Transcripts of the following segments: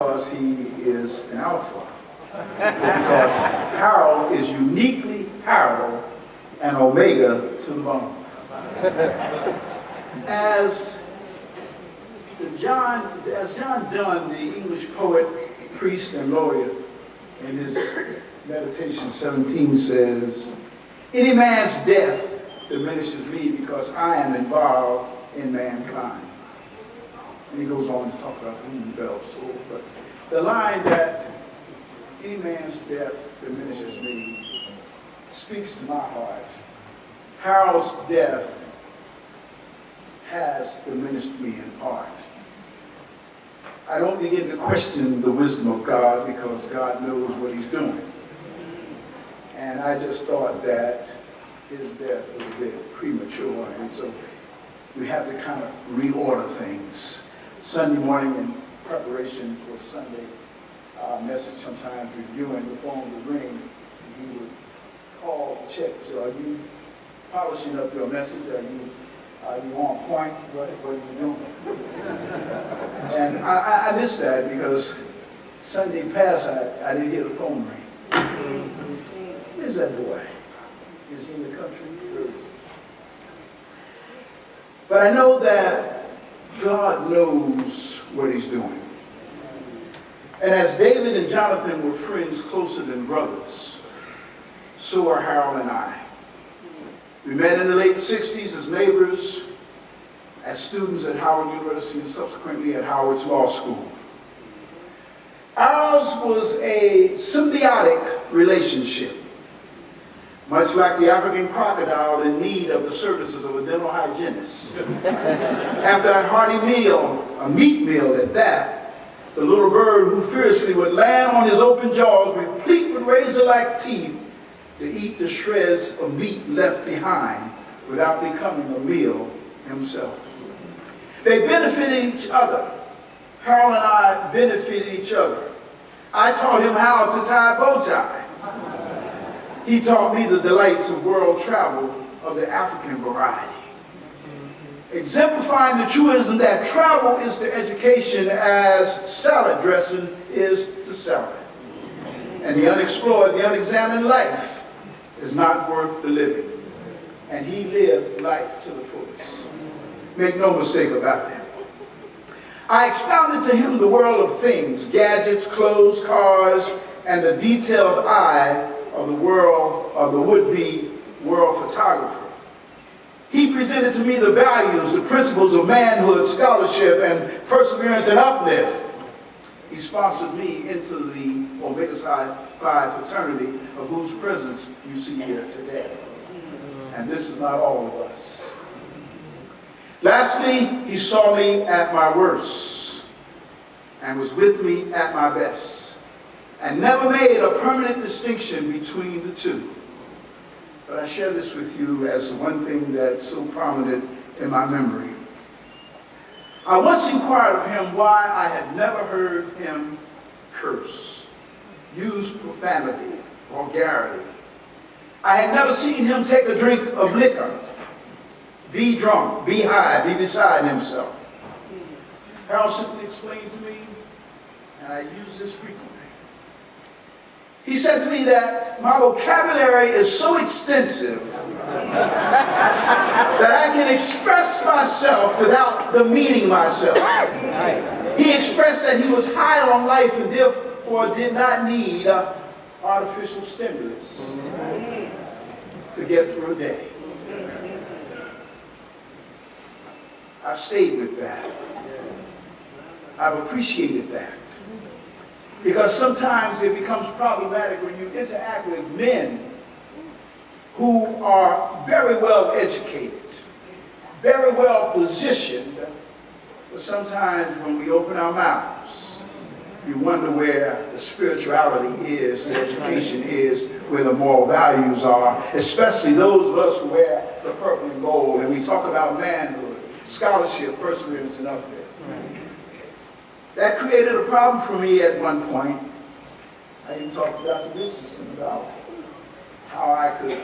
Because he is an alpha. Because Harold is uniquely Harold and Omega to the bone. As John Donne, the English poet, priest, and lawyer, in his Meditation 17 says, "Any man's death diminishes me because I am involved in mankind." And he goes on to talk about whom the bells toll. But the line that any man's death diminishes me speaks to my heart. Harold's death has diminished me in part. I don't begin to question the wisdom of God because God knows what he's doing. And I just thought that his death was a bit premature, and so we have to kind of reorder things. Sunday morning in preparation for Sunday message, sometimes reviewing, the phone would ring, and he would call, check, so are you polishing up your message? Are you on point? What are you doing? And I missed that because Sunday past I didn't hear the phone ring. Where's that boy? Is he in the country? But I know that God knows what he's doing. And as David and Jonathan were friends closer than brothers, so are Harold and I. We met in the late 60s as neighbors, as students at Howard University, and subsequently at Howard's Law School. Ours was a symbiotic relationship, much like the African crocodile in need of the services of a dental hygienist. After a hearty meal, a meat meal at that, the little bird who fiercely would land on his open jaws, replete with razor-like teeth, to eat the shreds of meat left behind without becoming a meal himself. They benefited each other. Harold and I benefited each other. I taught him how to tie a bow tie. He taught me the delights of world travel of the African variety, exemplifying the truism that travel is to education as salad dressing is to salad. And the unexplored, the unexamined life is not worth the living. And he lived life to the fullest. Make no mistake about it. I expounded to him the world of things, gadgets, clothes, cars, and the detailed eye of the world of the would-be world photographer. He presented to me the values, the principles of manhood, scholarship, and perseverance and uplift. He sponsored me into the Omega Psi Phi fraternity, of whose presence you see here today. And this is not all of us. Lastly, he saw me at my worst and was with me at my best, and never made a permanent distinction between the two. But I share this with you as one thing that's so prominent in my memory. I once inquired of him why I had never heard him curse, use profanity, vulgarity. I had never seen him take a drink of liquor, be drunk, be high, be beside himself. Harold simply explained to me, and I use this frequently. He said to me that my vocabulary is so extensive that I can express myself without demeaning myself. He expressed that he was high on life and therefore did not need artificial stimulus to get through a day. I've stayed with that. I've appreciated that. Because sometimes it becomes problematic when you interact with men who are very well educated, very well positioned, but sometimes when we open our mouths, you wonder where the spirituality is, the education is, where the moral values are, especially those of us who wear the purple and gold, and we talk about manhood, scholarship, perseverance, and uplift. That created a problem for me at one point. I even talked to Dr. Richardson about how I could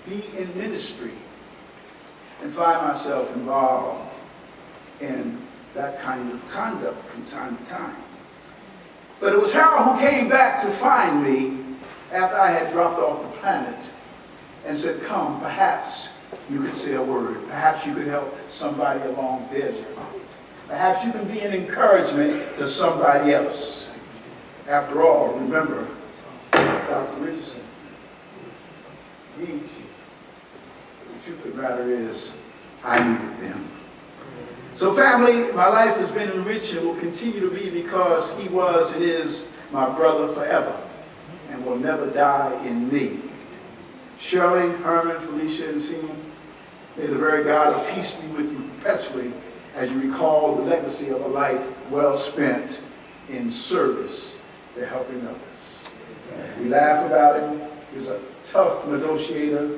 be in ministry and find myself involved in that kind of conduct from time to time. But it was Harold who came back to find me after I had dropped off the planet and said, come, perhaps you could say a word. Perhaps you could help somebody along their journey. Perhaps you can be an encouragement to somebody else. After all, remember, Dr. Richardson needs you. The truth of the matter is, I needed them. So family, my life has been enriched and will continue to be because he was and is my brother forever and will never die in me. Shirley, Herman, Felicia, and Seaman, may the very God of peace be with you perpetually as you recall the legacy of a life well spent in service to helping others. We laugh about him. He was a tough negotiator.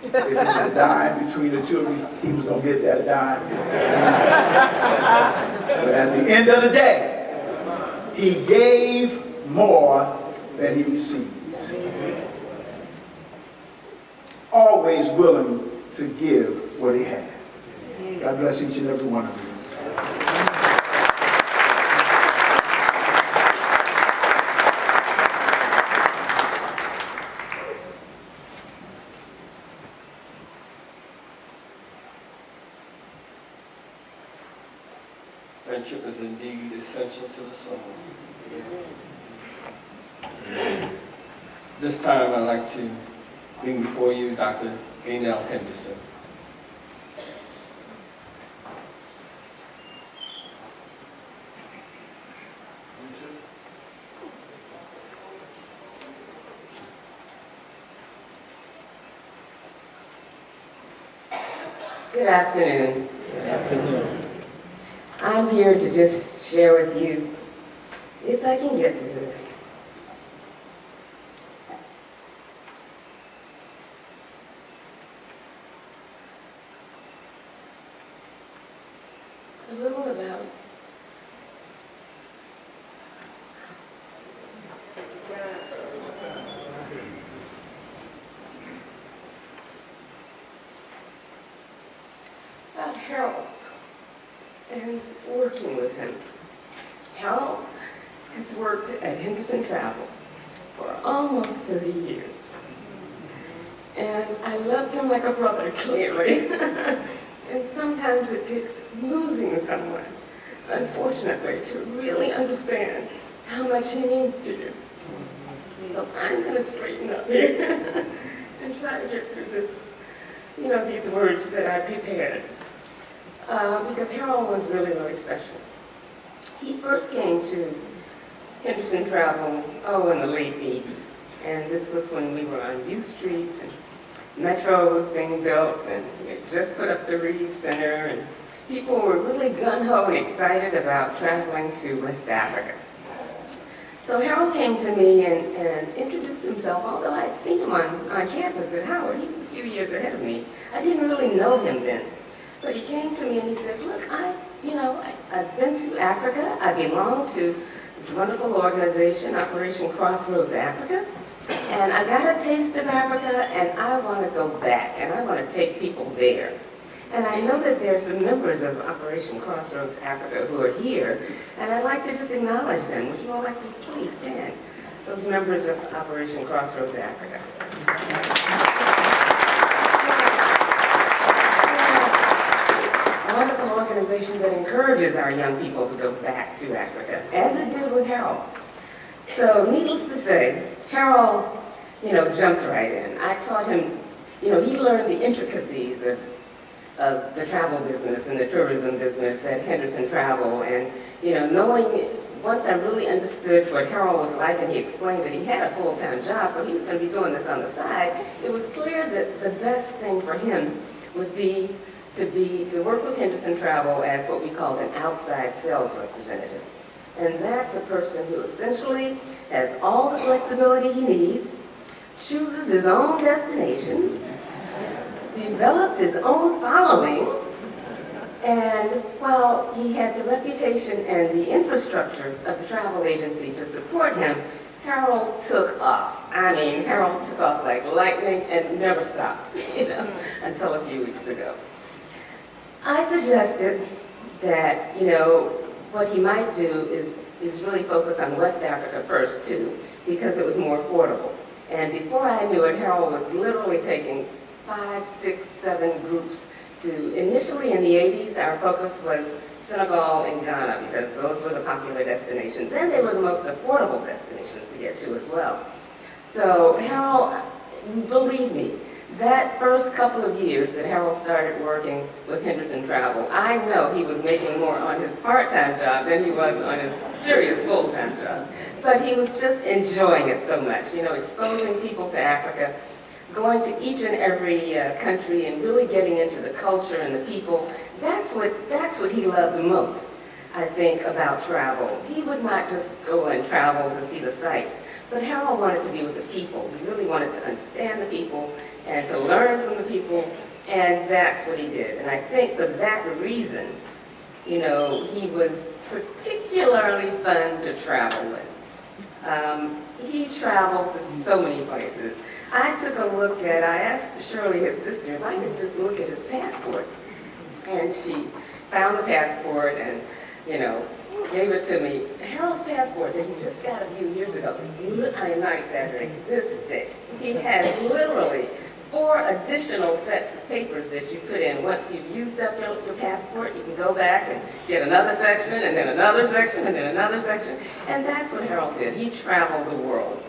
If it was a dime between the two of you, he was going to get that dime. But at the end of the day, he gave more than he received. Always willing to give what he had. God bless each and every one of you. Friendship is indeed essential to the soul. This time I'd like to bring before you Dr. Gaynell Henderson. Good afternoon. Good afternoon. I'm here to just share with you, if I can get through this, a little about Harold and working with him. Harold has worked at Henderson Travel for almost 30 years. And I loved him like a brother, clearly. And sometimes it takes losing someone, unfortunately, to really understand how much he means to you. So I'm going to straighten up here and try to get through this, these words that I prepared. Because Harold was really, really special. He first came to Henderson Travel, in the late 80s. And this was when we were on U Street, and Metro was being built, and we had just put up the Reeve Center, and people were really gung-ho and excited about traveling to West Africa. So Harold came to me and introduced himself, although I had seen him on campus at Howard. He was a few years ahead of me. I didn't really know him then. But he came to me and he said, look, I've been to Africa. I belong to this wonderful organization, Operation Crossroads Africa. And I got a taste of Africa, and I want to go back, and I want to take people there. And I know that there's some members of Operation Crossroads Africa who are here, and I'd like to just acknowledge them. Would you all like to please stand? Those members of Operation Crossroads Africa. A wonderful organization that encourages our young people to go back to Africa, as it did with Harold. So, needless to say, Harold, jumped right in. I taught him, he learned the intricacies of the travel business and the tourism business at Henderson Travel. And, knowing, once I really understood what Harold was like, and he explained that he had a full-time job, so he was going to be doing this on the side, it was clear that the best thing for him would be to work with Henderson Travel as what we called an outside sales representative. And that's a person who essentially has all the flexibility he needs, chooses his own destinations, develops his own following, and while he had the reputation and the infrastructure of the travel agency to support him, Harold took off. I mean, Harold took off like lightning and never stopped, until a few weeks ago. I suggested that, what he might do is really focus on West Africa first too, because it was more affordable. And before I knew it, Harold was literally taking 5, 6, 7 groups to, initially in the 80s, our focus was Senegal and Ghana, because those were the popular destinations, and they were the most affordable destinations to get to as well. So Harold, believe me, that first couple of years that Harold started working with Henderson Travel, I know he was making more on his part-time job than he was on his serious full-time job. But he was just enjoying it so much, you know, exposing people to Africa, going to each and every country and really getting into the culture and the people. That's what he loved the most, I think, about travel. He would not just go and travel to see the sights, but Harold wanted to be with the people. He really wanted to understand the people and to learn from the people, and that's what he did. And I think for that reason, you know, he was particularly fun to travel with. He traveled to so many places. I asked Shirley, his sister, if I could just look at his passport. And she found the passport and, you know, gave it to me. Harold's passport that he just got a few years ago is, I am not exaggerating, this thick. He has literally 4 additional sets of papers that you put in. Once you've used up your passport, you can go back and get another section, and then another section, and then another section. And that's what Harold did. He traveled the world.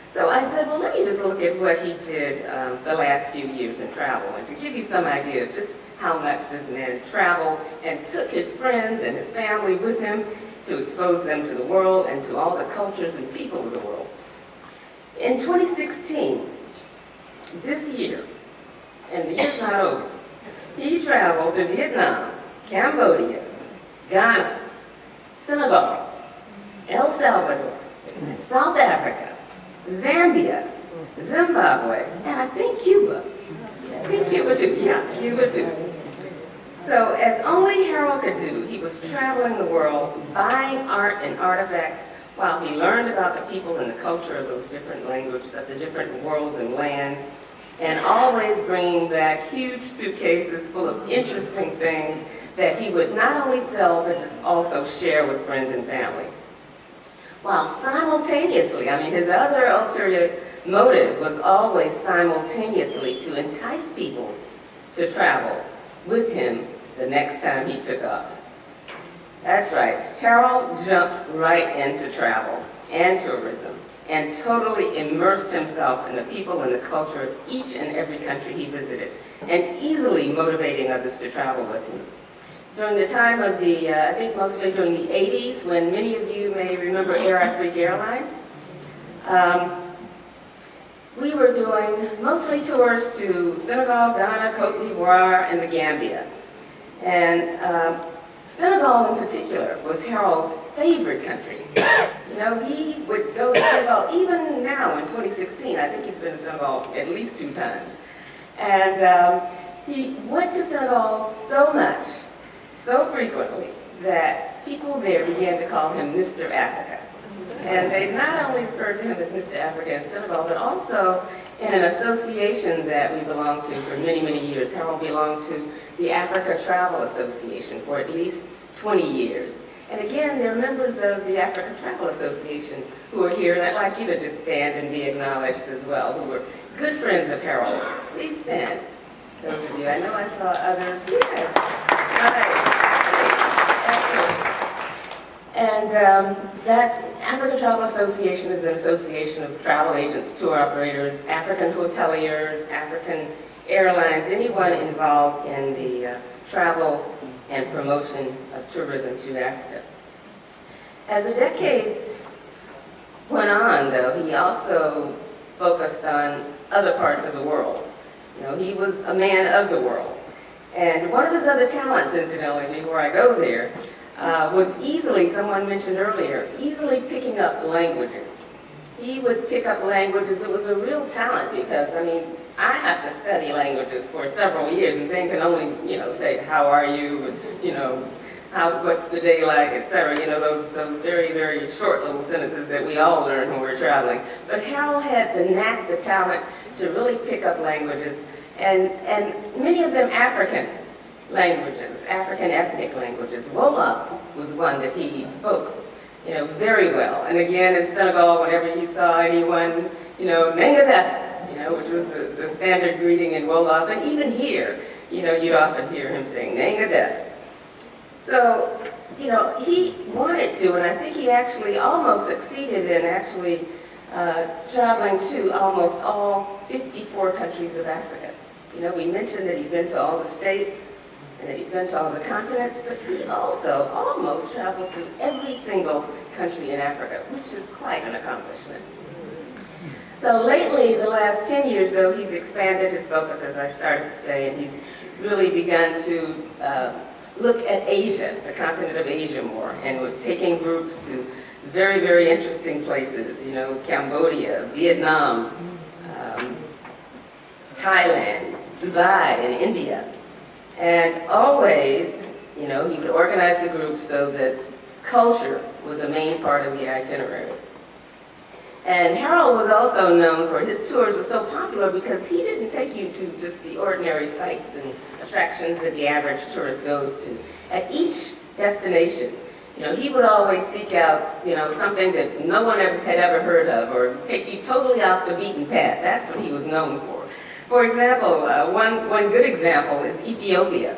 So I said, well, let me just look at what he did the last few years in travel, and to give you some idea of just how much this man traveled and took his friends and his family with him to expose them to the world and to all the cultures and people of the world. In 2016, this year, and the year's not over, he traveled to Vietnam, Cambodia, Ghana, Senegal, El Salvador, South Africa, Zambia, Zimbabwe, and I think Cuba. I think Cuba too, yeah, Cuba too. So as only Harold could do, he was traveling the world, buying art and artifacts while he learned about the people and the culture of those different languages, of the different worlds and lands, and always bringing back huge suitcases full of interesting things that he would not only sell, but just also share with friends and family. While simultaneously, I mean, his other ulterior motive was always simultaneously to entice people to travel with him the next time he took off. That's right, Harold jumped right into travel and tourism and totally immersed himself in the people and the culture of each and every country he visited, and easily motivating others to travel with him. During the time of the, I think mostly during the 80s, when many of you may remember Air Afrique Airlines, we were doing mostly tours to Senegal, Ghana, Cote d'Ivoire, and the Gambia. And Senegal in particular was Harold's favorite country. You know, he would go to Senegal, even now in 2016, I think he's been to Senegal at least 2 times. And he went to Senegal so much, so frequently, that people there began to call him Mr. Africa. And they not only referred to him as Mr. Africa in Senegal, but also in an association that we belonged to for many, many years. Harold belonged to the Africa Travel Association for at least 20 years. And again, they're members of the Africa Travel Association who are here, and I'd like you to just stand and be acknowledged as well, who were good friends of Harold's. Please stand, those of you. I know I saw others. Yes. Right. And that Africa Travel Association is an association of travel agents, tour operators, African hoteliers, African airlines, anyone involved in the travel and promotion of tourism to Africa. As the decades went on, though, he also focused on other parts of the world. You know, he was a man of the world. And one of his other talents, incidentally, before I go there, was easily, someone mentioned earlier, easily picking up languages. He would pick up languages. It was a real talent because, I mean, I have to study languages for several years and then can only, you know, say, how are you, and, you know, what's the day like, etc. You know, those very, very short little sentences that we all learn when we're traveling. But Harold had the knack, the talent to really pick up languages, and many of them African. languages, African ethnic languages. Wolof was one that he spoke, very well. And again, in Senegal, whenever he saw anyone, Nangadef, which was the standard greeting in Wolof. And even here, you'd often hear him saying Nangadef. So, he wanted to, and I think he actually almost succeeded in actually traveling to almost all 54 countries of Africa. We mentioned that he'd been to all the states and that he'd been to all the continents, but he also almost traveled to every single country in Africa, which is quite an accomplishment. So lately, the last 10 years though, he's expanded his focus, as I started to say, and he's really begun to look at Asia, the continent of Asia more, and was taking groups to very, very interesting places, Cambodia, Vietnam, Thailand, Dubai, and India. And always, he would organize the groups so that culture was a main part of the itinerary. And Harold was also known for his tours were so popular because he didn't take you to just the ordinary sites and attractions that the average tourist goes to. At each destination, he would always seek out, something that no one had ever heard of, or take you totally off the beaten path. That's what he was known for. For example, one good example is Ethiopia.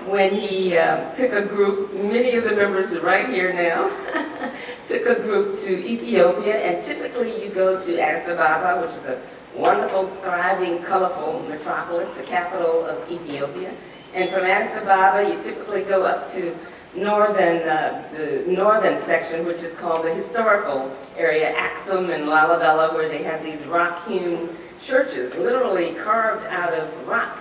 When he took a group, many of the members are right here now, took a group to Ethiopia, and typically you go to Addis Ababa, which is a wonderful, thriving, colorful metropolis, the capital of Ethiopia. And from Addis Ababa, you typically go up to the northern section, which is called the historical area, Axum and Lalibela, where they have these rock-hewn churches, literally carved out of rock,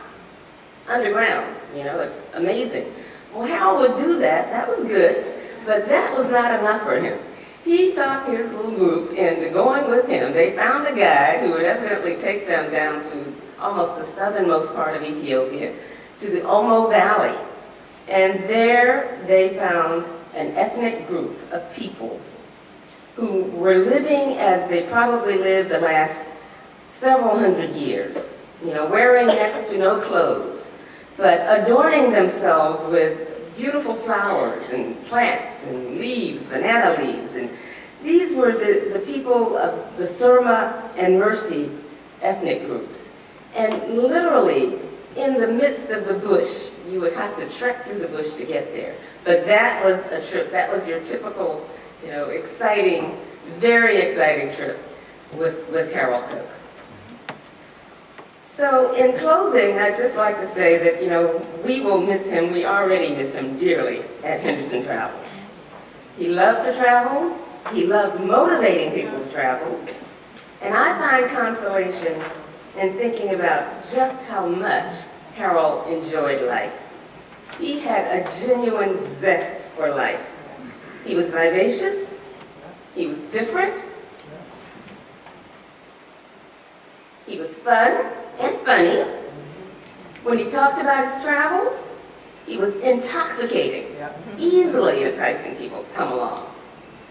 underground. It's amazing. Well, Harold would do that. That was good, but that was not enough for him. He talked his little group into going with him. They found a guide who would evidently take them down to almost the southernmost part of Ethiopia, to the Omo Valley. And there they found an ethnic group of people who were living as they probably lived the last several hundred years, wearing next to no clothes, but adorning themselves with beautiful flowers and plants and leaves, banana leaves. And these were the people of the Surma and Mercy ethnic groups. And literally, in the midst of the bush, you would have to trek through the bush to get there. But that was a trip. That was your typical, exciting, very exciting trip with Harold Cook. So in closing, I'd just like to say that, we will miss him. We already miss him dearly at Henderson Travel. He loved to travel. He loved motivating people to travel. And I find consolation in thinking about just how much Harold enjoyed life. He had a genuine zest for life. He was vivacious. He was different. He was fun and funny. When he talked about his travels, he was intoxicating, easily enticing people to come along.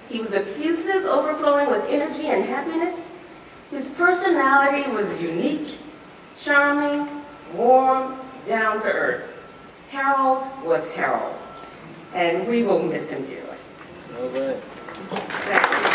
He was effusive, overflowing with energy and happiness. His personality was unique, charming, warm, down to earth. Harold was Harold, and we will miss him dearly. All right. Thank you.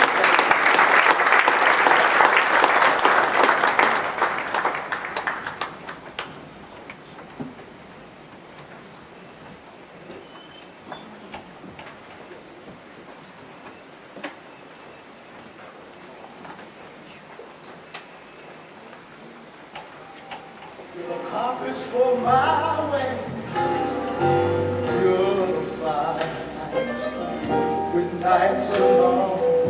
The compass for my way. You're the fire light with nights so long.